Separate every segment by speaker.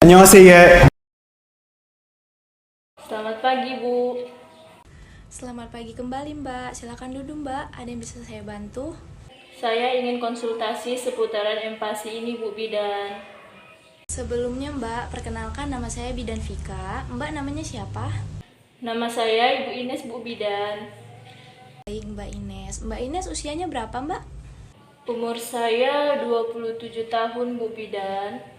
Speaker 1: 안녕하세요.
Speaker 2: Selamat pagi, Bu.
Speaker 3: Selamat pagi kembali Mbak, silakan duduk Mbak, ada yang bisa saya bantu?
Speaker 2: Saya ingin konsultasi seputaran empati ini, Bu Bidan.
Speaker 3: Sebelumnya Mbak, perkenalkan nama saya Bidan Vika, Mbak namanya siapa?
Speaker 2: Nama saya Ibu Ines, Bu Bidan.
Speaker 3: Baik Mbak Ines usianya berapa Mbak?
Speaker 2: Umur saya 27 tahun, Bu Bidan.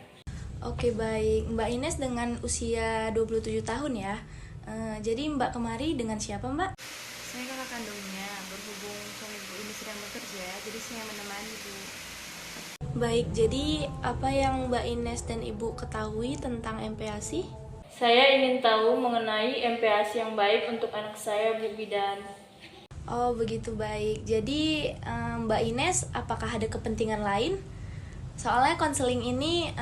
Speaker 3: Oke baik, Mbak Ines dengan usia 27 tahun ya. Jadi Mbak kemari dengan siapa Mbak?
Speaker 4: Saya kakak kandungnya, berhubung suami ibu ini sedang bekerja, jadi saya menemani bu.
Speaker 3: Baik, jadi apa yang Mbak Ines dan Ibu ketahui tentang MPASI?
Speaker 2: Saya ingin tahu mengenai MPASI yang baik untuk anak saya, Bu Bidan.
Speaker 3: Oh begitu baik, jadi Mbak Ines apakah ada kepentingan lain? Soalnya konseling ini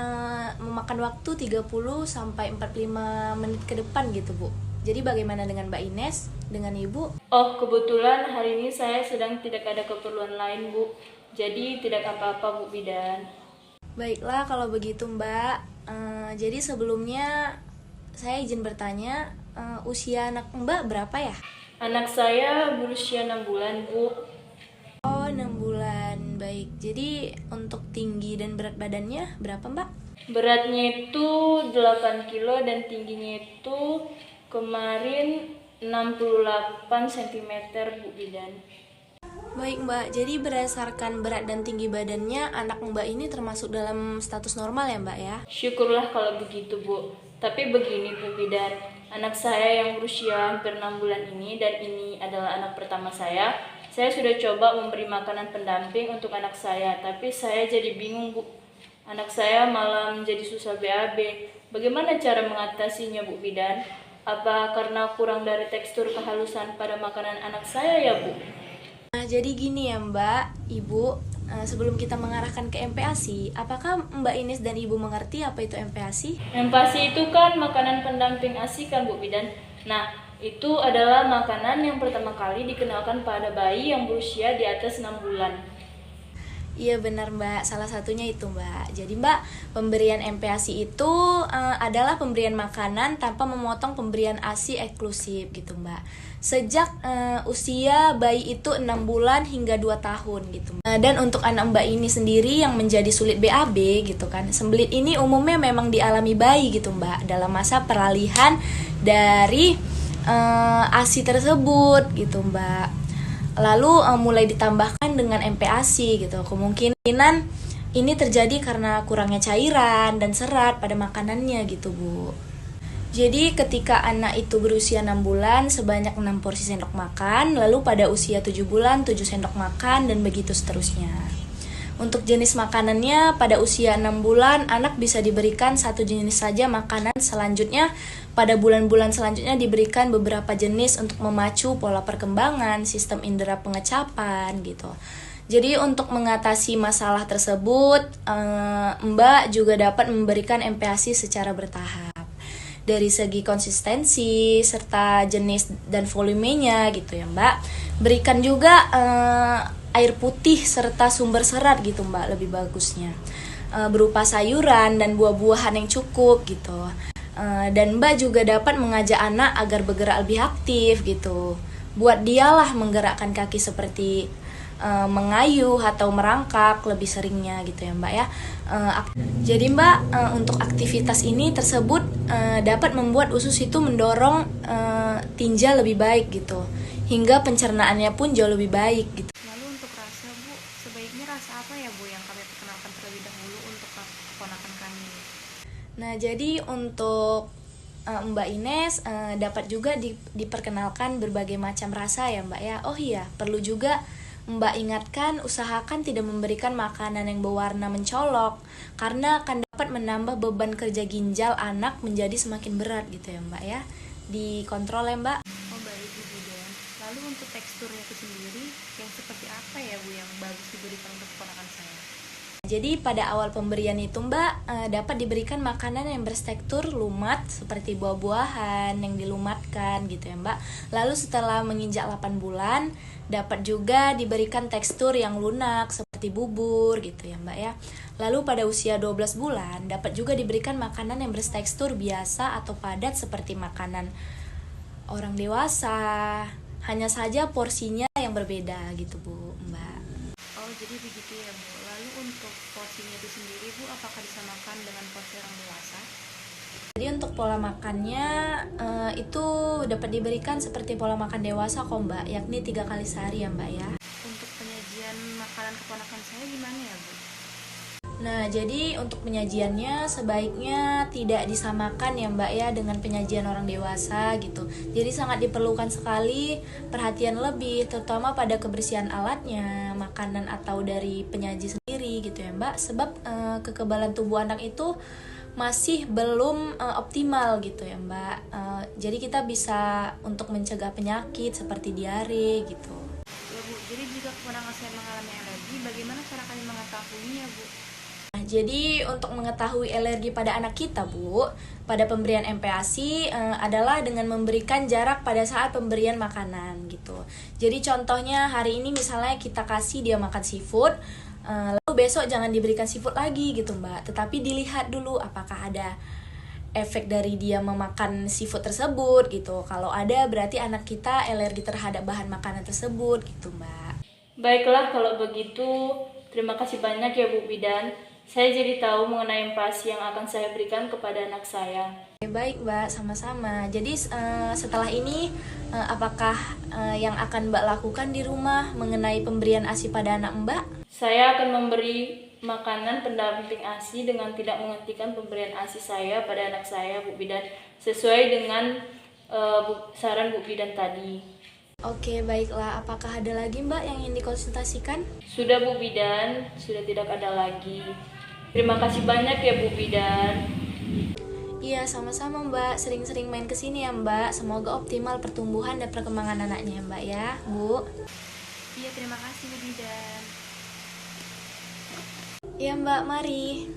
Speaker 3: memakan waktu 30 sampai 45 menit ke depan gitu, Bu. Jadi bagaimana dengan Mbak Ines, dengan Ibu?
Speaker 2: Oh, kebetulan hari ini saya sedang tidak ada keperluan lain, Bu. Jadi tidak apa-apa, Bu Bidan.
Speaker 3: Baiklah kalau begitu, Mbak. Jadi sebelumnya saya izin bertanya, usia anak Mbak berapa ya?
Speaker 2: Anak saya berusia 6 bulan, Bu.
Speaker 3: Oh, 6 bulan. Baik. Jadi untuk tinggi dan berat badannya berapa, Mbak?
Speaker 2: Beratnya itu 8 kilo dan tingginya itu kemarin 68 cm, Bu Bidan.
Speaker 3: Baik, Mbak. Jadi berdasarkan berat dan tinggi badannya, anak Mbak ini termasuk dalam status normal ya, Mbak ya?
Speaker 2: Syukurlah kalau begitu, Bu. Tapi begini, Bu Bidan, anak saya yang berusia hampir 6 bulan ini dan ini adalah anak pertama saya sudah coba memberi makanan pendamping untuk anak saya, tapi saya jadi bingung, Bu. Anak saya malah menjadi susah BAB. Bagaimana cara mengatasinya, Bu Bidan? Apa karena kurang dari tekstur kehalusan pada makanan anak saya ya, Bu?
Speaker 3: Nah, jadi gini ya Mbak, Ibu, sebelum kita mengarahkan ke MPASI, apakah Mbak Ines dan Ibu mengerti apa itu MPASI?
Speaker 2: Empasi itu kan makanan pendamping ASI kan, Bu Bidan. Nah, itu adalah makanan yang pertama kali dikenalkan pada bayi yang berusia di atas 6 bulan.
Speaker 3: Iya benar Mbak, salah satunya itu Mbak. Jadi Mbak, pemberian MPASI itu adalah pemberian makanan tanpa memotong pemberian ASI eksklusif gitu Mbak. Sejak usia bayi itu 6 bulan hingga 2 tahun gitu. Dan untuk anak Mbak ini sendiri yang menjadi sulit BAB gitu kan. Sembelit ini umumnya memang dialami bayi gitu Mbak dalam masa peralihan dari ASI tersebut gitu Mbak. Lalu mulai ditambahkan dengan MPASI gitu. Kemungkinan ini terjadi karena kurangnya cairan dan serat pada makanannya gitu Bu. Jadi ketika anak itu berusia 6 bulan sebanyak 6 porsi sendok makan, lalu pada usia 7 bulan 7 sendok makan dan begitu seterusnya. Untuk jenis makanannya pada usia 6 bulan anak bisa diberikan satu jenis saja makanan, selanjutnya pada bulan-bulan selanjutnya diberikan beberapa jenis untuk memacu pola perkembangan sistem indera pengecapan gitu. Jadi untuk mengatasi masalah tersebut Mbak juga dapat memberikan MPASI secara bertahap. Dari segi konsistensi serta jenis dan volumenya gitu ya Mbak. Berikan juga air putih serta sumber serat gitu Mbak, lebih bagusnya berupa sayuran dan buah-buahan yang cukup gitu. Dan Mbak juga dapat mengajak anak agar bergerak lebih aktif gitu. Buat dialah menggerakkan kaki seperti mengayuh atau merangkak lebih seringnya gitu ya Mbak ya. Jadi Mbak untuk aktivitas ini tersebut dapat membuat usus itu mendorong tinja lebih baik gitu, hingga pencernaannya pun jauh lebih baik gitu.
Speaker 4: Lalu untuk rasa bu, sebaiknya rasa apa ya bu yang kami perkenalkan terlebih dahulu untuk keponakan kami?
Speaker 3: Nah jadi untuk Mbak Ines dapat juga diperkenalkan berbagai macam rasa ya Mbak ya. Oh iya, perlu juga Mbak ingatkan, usahakan tidak memberikan makanan yang berwarna mencolok karena akan dapat menambah beban kerja ginjal anak menjadi semakin berat gitu ya Mbak ya. Dikontrol ya Mbak.
Speaker 4: Oh baik bu Bidan. Lalu untuk teksturnya itu sendiri yang seperti apa ya bu yang bagus diberikan untuk keponakan saya?
Speaker 3: Jadi pada awal pemberian itu Mbak dapat diberikan makanan yang bertekstur lumat seperti buah-buahan yang dilumatkan gitu ya Mbak. Lalu setelah menginjak 8 bulan dapat juga diberikan tekstur yang lunak seperti bubur gitu ya Mbak ya. Lalu pada usia 12 bulan dapat juga diberikan makanan yang bertekstur biasa atau padat seperti makanan orang dewasa. Hanya saja porsinya yang berbeda gitu Bu, Mbak.
Speaker 4: Oh, jadi begitu ya, Bu. Lalu untuk porsinya itu sendiri, Bu, apakah disamakan dengan porsi orang dewasa?
Speaker 3: Jadi untuk pola makannya itu dapat diberikan seperti pola makan dewasa kok Mbak, yakni 3 kali sehari ya Mbak ya.
Speaker 4: Untuk penyajian makanan keponakan saya gimana ya, Bu?
Speaker 3: Nah, jadi untuk penyajiannya sebaiknya tidak disamakan ya Mbak ya dengan penyajian orang dewasa gitu. Jadi sangat diperlukan sekali perhatian lebih terutama pada kebersihan alatnya, makanan atau dari penyaji sendiri gitu ya Mbak. Sebab kekebalan tubuh anak itu masih belum optimal gitu ya Mbak. Jadi kita bisa untuk mencegah penyakit seperti diare gitu.
Speaker 4: Ya, Bu. Jadi jika keponakan saya mengalami alergi, bagaimana cara kami mengetahuinya, Bu?
Speaker 3: Nah, jadi untuk mengetahui alergi pada anak kita, Bu, pada pemberian MPASI adalah dengan memberikan jarak pada saat pemberian makanan gitu. Jadi contohnya hari ini misalnya kita kasih dia makan seafood, lalu besok jangan diberikan seafood lagi gitu, Mbak. Tetapi dilihat dulu apakah ada efek dari dia memakan seafood tersebut gitu. Kalau ada berarti anak kita alergi terhadap bahan makanan tersebut gitu, Mbak.
Speaker 2: Baiklah kalau begitu, terima kasih banyak ya Bu Bidan. Saya jadi tahu mengenai MPASI yang akan saya berikan kepada anak saya.
Speaker 3: Baik Mbak, sama-sama. Jadi setelah ini apakah yang akan Mbak lakukan di rumah mengenai pemberian ASI pada anak Mbak?
Speaker 2: Saya akan memberi makanan pendamping ASI dengan tidak menghentikan pemberian ASI saya pada anak saya Bu Bidan, sesuai dengan saran Bu Bidan tadi.
Speaker 3: Oke, baiklah. Apakah ada lagi Mbak yang ingin dikonsultasikan?
Speaker 2: Sudah Bu Bidan, sudah tidak ada lagi. Terima kasih banyak ya Bu Bidan.
Speaker 3: Iya, sama-sama Mbak. Sering-sering main ke sini ya Mbak. Semoga optimal pertumbuhan dan perkembangan anaknya ya Mbak ya, Bu.
Speaker 4: Iya, terima kasih, Bu Bidan.
Speaker 3: Iya Mbak, mari.